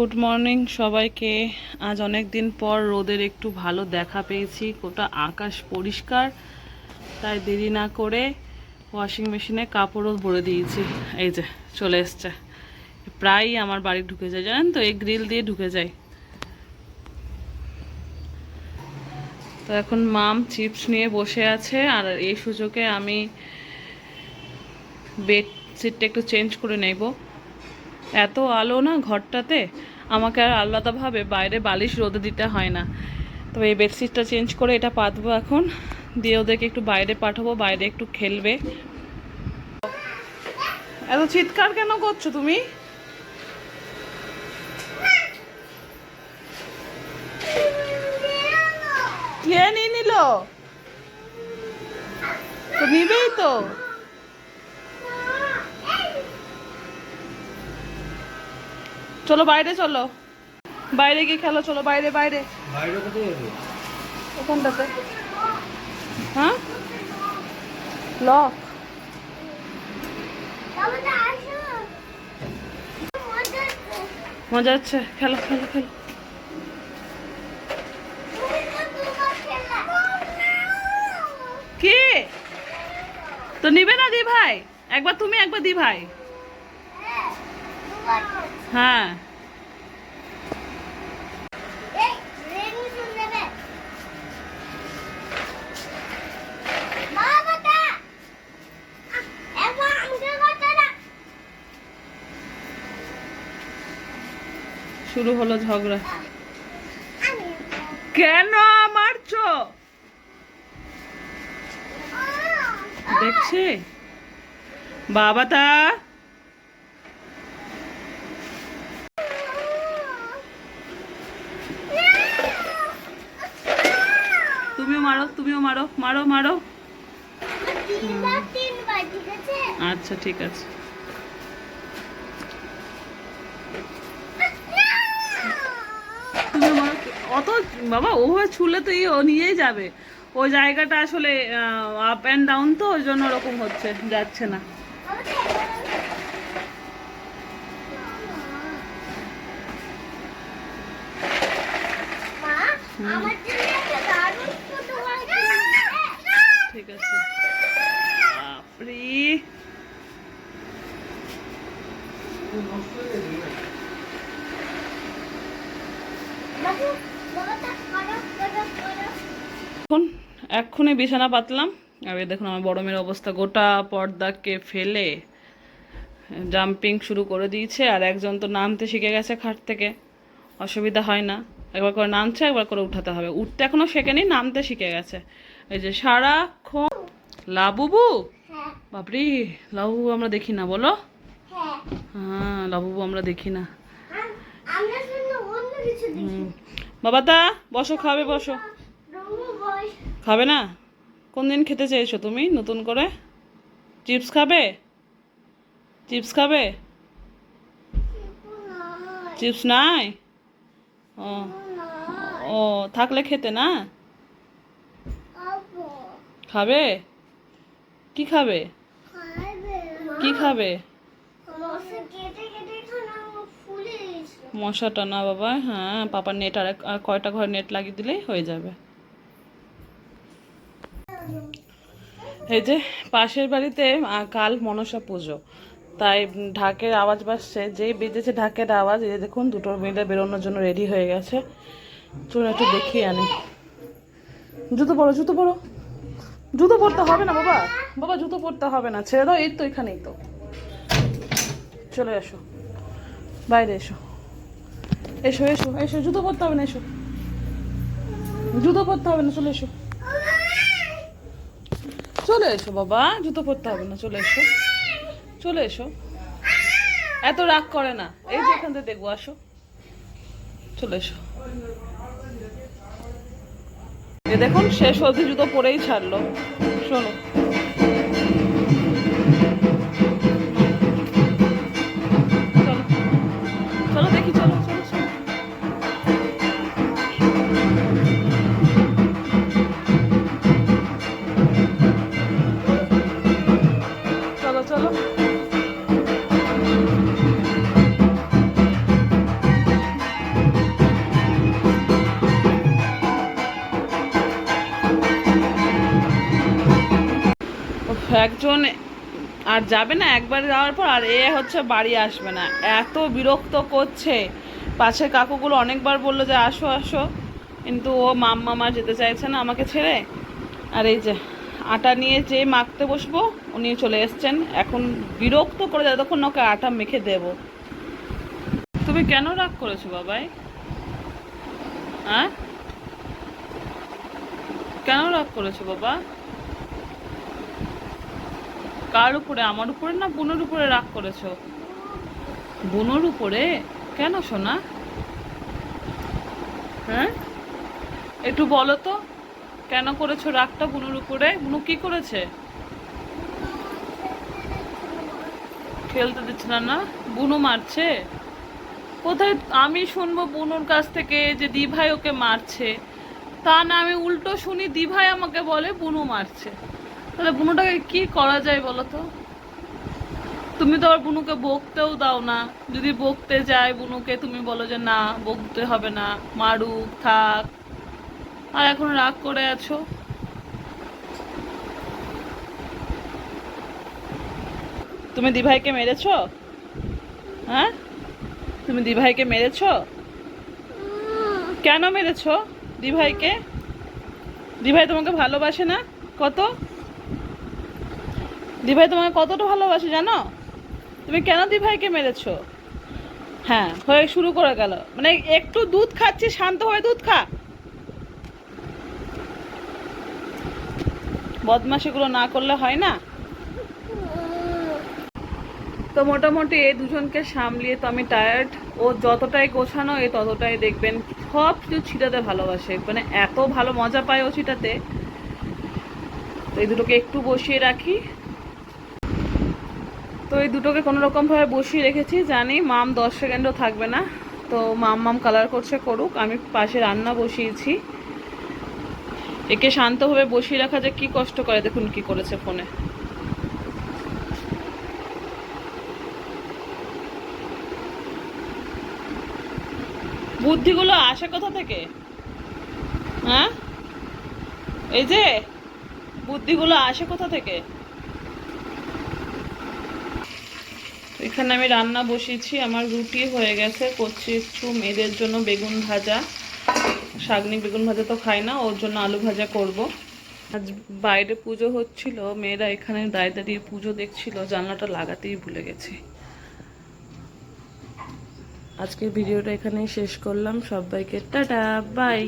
Good morning সবাইকে। আজ অনেক দিন পর রোদের একটু ভালো দেখা পেয়েছি, গোটা আকাশ পরিষ্কার, তাই দেরি না করে ওয়াশিং মেশিনে কাপড়ও ভরে দিয়েছি। এই যে চলে এসছে, প্রায়ই আমার বাড়ি ঢুকে যায়, জানেন তো, এই গ্রিল দিয়ে ঢুকে যায়। তো এখন মাম চিপস নিয়ে বসে আছে, আর এই সুযোগে আমি বেডশিটটা একটু চেঞ্জ করে নেব। এত আলো না ঘরটাতে, আমাকে আর আলাদাভাবে বাইরে বালিশ রোদে দিতে হয় না। তবে এই বেডশিটটা চেঞ্জ করে এটা পাতবো এখন, দিয়ে ওদেরকে একটু বাইরে পাঠাবো, বাইরে একটু খেলবে। এত চিৎকার কেন করছো তুমি? কে নিয়ে নিল? তো নিবেই তো। চলো বাইরে, চলো বাইরে গিয়ে খেলো, চলো বাইরে বাইরে। ওখানটাতে হ্যাঁ লক। মজা হচ্ছে, খেলো খেলো খেলো। কি তো নিবে না দি ভাই? একবার তুমি একবার দি ভাই। হ্যাঁ শুরু হলো ঝগড়া। কেন মারছো? দেখছে বাবাটা। তুমিও মারো, তুমিও মারো, মারো মারো। আচ্ছা ঠিক আছে। তুমিও মারো। অত বাবা ওভাবে ছুলে তো ও নিয়েই যাবে। ওই জায়গাটা আসলে আপ অ্যান্ড ডাউন, তো ওই জন্য ওরকম হচ্ছে, যাচ্ছে না। ঠিক আছে। বাপরে এখন এক্ষুনি বিছানা পাতলাম, আর এই দেখুন আমার বড় মেয়ের অবস্থা, গোটা পর্দাকে ফেলে জাম্পিং শুরু করে দিয়েছে। আর একজন তো নামতে শিখে গেছে খাট থেকে, অসুবিধা হয় না, একবার করে নামছে, একবার করে উঠাতে হবে। উঠতে এখনো শেখেনি, নামতে শিখে গেছে। এই যে সারাক্ষণ লাবুবু। বাপরে, লাবুবু আমরা দেখি না বলো? হ্যাঁ লাবুবু আমরা দেখি না। বাবা তা বসো, খাবে বসো। খাবে না? কোন দিন খেতে চেয়েছো তুমি নতুন করে? চিপস খাবে? চিপস খাবে? চিপস নাই? ও ও থাকলে খেতে না? খাবে? কি খাবে? কি খাবে? মশাটা না বাবা, হ্যাঁ পাপার নেট আর কয়টা ঘরে নেট লাগিয়ে দিলেই হয়ে যাবে। এই যে পাশের বাড়িতে কাল মনসা পুজো, তাই ঢাকের আওয়াজ বাজছে, যেই বেজেছে ঢাকের আওয়াজ, এই দেখুন দুটো মিলে বেরোনোর জন্য রেডি হয়ে গেছে। চলুন একটু দেখিয়ে আনি। জুতো পরো, জুতো পরো। জুতো পরতে হবে না বাবা, বাবা জুতো পরতে হবে না, ছেড়ে দাও, এই তো এখানেই তো। চলে এসো বাইরে, এসো এসো এসো এসো, জুতো পরতে হবে না, এসো জুতো পরতে হবে না, চলে এসো চলে এসো বাবা, জুতো পরতে হবে না, চলে এসো চলে এসো। এত রাগ করে না, এই যে এখান থেকে দেখবো, আসো চলে এসো। এ দেখুন শেষ অবধি জুতো পরেই ছাড়লো। শোনো চলো চলো দেখি, চলো চলো চলো। চলো চলো একজন আর যাবে না, একবার যাওয়ার পর আর হচ্ছে বাড়ি আসবে না, এত বিরক্ত করছে। পাশের কাকুগুলো অনেকবার বললো যে আসো আসো, কিন্তু ও মাম্মা যেতে চাইছে না আমাকে ছেড়ে। আর এই যে আটা নিয়ে যে মাখতে বসবো উনি চলে এসছেন, এখন বিরক্ত করে যতক্ষণ ওকে আটা মেখে দেব। তুমি কেন রাগ করেছো বাবাই? হ্যাঁ, কেন রাগ করেছো বাবা? কার উপরে? আমার উপরে না বুনুর উপরে রাগ করেছো? বুনুর উপরে? কেন সোনা? হ্যাঁ, একটু বলো তো কেন করেছো রাগটা বুনুর উপরে? বুনু কি করেছে? খেলতে দিচ্ছে না? না, বুনু মারছে? কোথায় আমি শুনবো বুনুর কাছ থেকে যে দিভাই ওকে মারছে? তা না, আমি উল্টো শুনি দিভাই আমাকে বলে বুনু মারছে। তাহলে বুনুটাকে কি করা যায় বলো তো? তুমি তো আবার বুনুকে বকতেও দাও না। যদি বকতে যায় বুনুকে তুমি বলো যে না বকতে হবে না, মারুক থাক, আর এখন রাগ করে আছো। তুমি দিভাইকে মেরেছো? হ্যাঁ, তুমি দিভাইকে মেরেছো? কেন মেরেছো দিভাইকে? দিভাই তোমাকে ভালোবাসে না? কত? দিভাই তোমাকে কতটা ভালোবাসে জানো? তুমি কেন দিভাইকে মেরেছো? হ্যাঁ, হয়ে শুরু করে গেল, মানে একটু দুধ খাচ্ছি শান্ত হয়ে দুধ খা। বদমাশিগুলো না করলে হয় না। তো মোটামুটি এই দুজনকে সামলিয়ে তো আমি টায়ার্ড। ও যতটাই গোছানো এ ততটাই দেখবেন সব কিছু ছিটাতে ভালোবাসে, মানে এত ভালো মজা পায় ও ছিটাতে। তো এই দুটোকে একটু বসিয়ে রাখি। তো এই দুটোকে কোনো রকমভাবে বসিয়ে রেখেছি, জানি মাম 10 সেকেন্ডও থাকবে না। তো মাম কালার করছে করুক, আমি পাশে রান্না বসিয়েছি। একে শান্তভাবে বসিয়ে রাখা যে কি কষ্ট করে, দেখুন কি করেছে ফোনে। বুদ্ধিগুলো আসে কোথা থেকে? হ্যাঁ, এই যে বুদ্ধিগুলো আসে কোথা থেকে? এখানে আমি রান্না বসিয়েছি, আমার রুটি হয়ে গেছে, করছি একটু মেয়েদের জন্য বেগুন ভাজা। শাগনি বেগুন ভাজা তো খাই না, ওর জন্য আলু ভাজা করব। আজ বাইরে পুজো হচ্ছিল, মেয়েরা এখানে দাঁড়িয়ে দাঁড়িয়ে পুজো দেখছিল, জানলাটা লাগাতেই ভুলে গেছি। আজকের ভিডিওটা এখানেই শেষ করলাম, সবাইকে টাটা বাই।